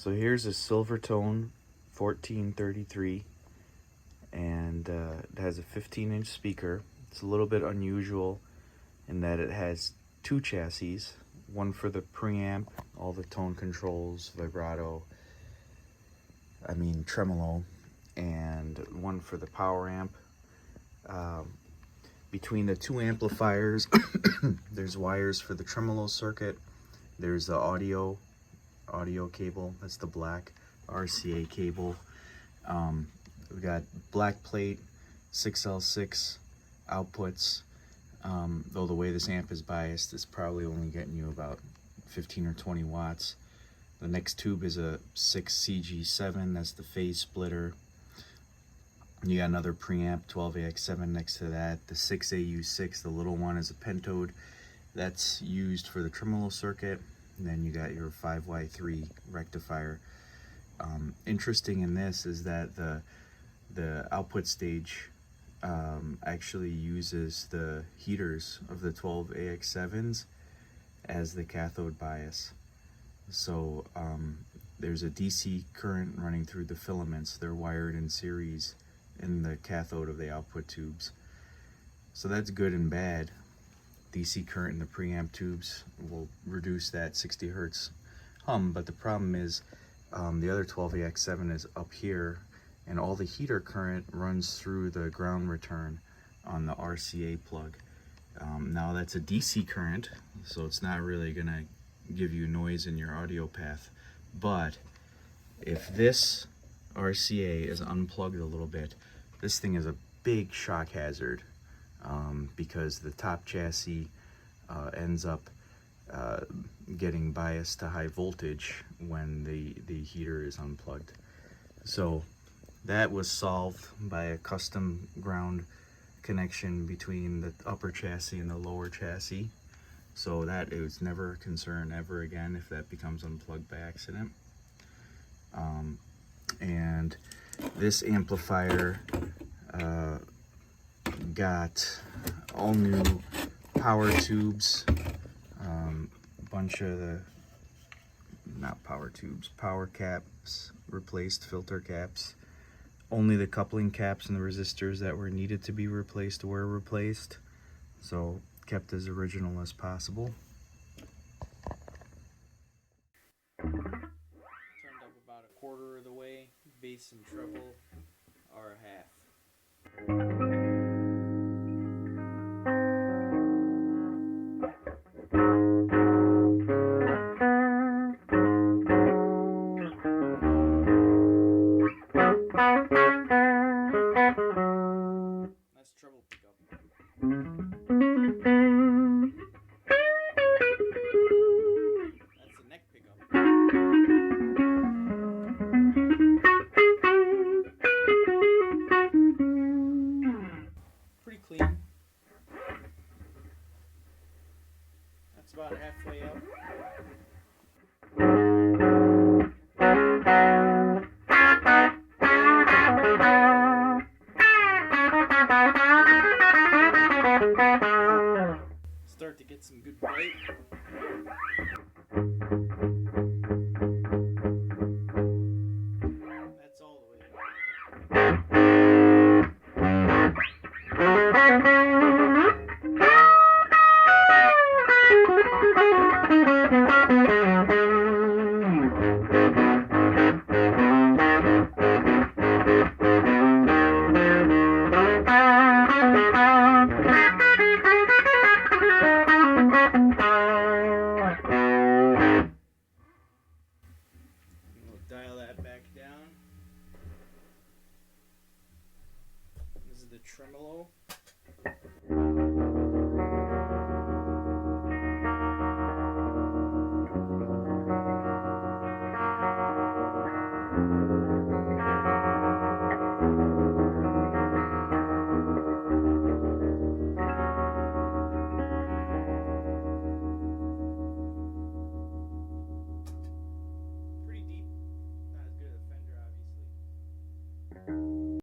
So here's a Silvertone 1433, and it has a 15-inch speaker. It's a little bit unusual in that it has two chassis, one for the preamp, all the tone controls, vibrato, tremolo, and one for the power amp. Between the two amplifiers, there's wires for the tremolo circuit. There's the audio cable, that's the black RCA cable. We got black plate, 6L6 outputs. Though the way this amp is biased, it's probably only getting you about 15 or 20 watts. The next tube is a 6CG7, that's the phase splitter. You got another preamp, 12AX7 next to that. The 6AU6, the little one, is a pentode. That's used for the tremolo circuit. And then you got your 5Y3 rectifier. Interesting in this is that the output stage actually uses the heaters of the 12AX7s as the cathode bias. So there's a DC current running through the filaments. They're wired in series in the cathode of the output tubes. So that's good and bad. DC current in the preamp tubes will reduce that 60 hertz hum, but the problem is the other 12AX7 is up here, and all the heater current runs through the ground return on the RCA plug. Now that's a DC current, so it's not really gonna give you noise in your audio path, but if this RCA is unplugged a little bit, this thing is a big shock hazard, because the top chassis ends up getting biased to high voltage when the heater is unplugged. So that was solved by a custom ground connection between the upper chassis and the lower chassis, so that it was never a concern ever again if that becomes unplugged by accident. And this amplifier got all new power tubes, bunch of the, not power tubes, power caps replaced, filter caps. Only the coupling caps and the resistors that were needed to be replaced were replaced, so kept as original as possible. Turned up about a quarter of the way. Bass and treble are half. Nice treble pickup. That's the neck pickup. Pretty clean. That's about halfway up. Start to get some good bite. That's all the way up. Dial that back down. This is the tremolo.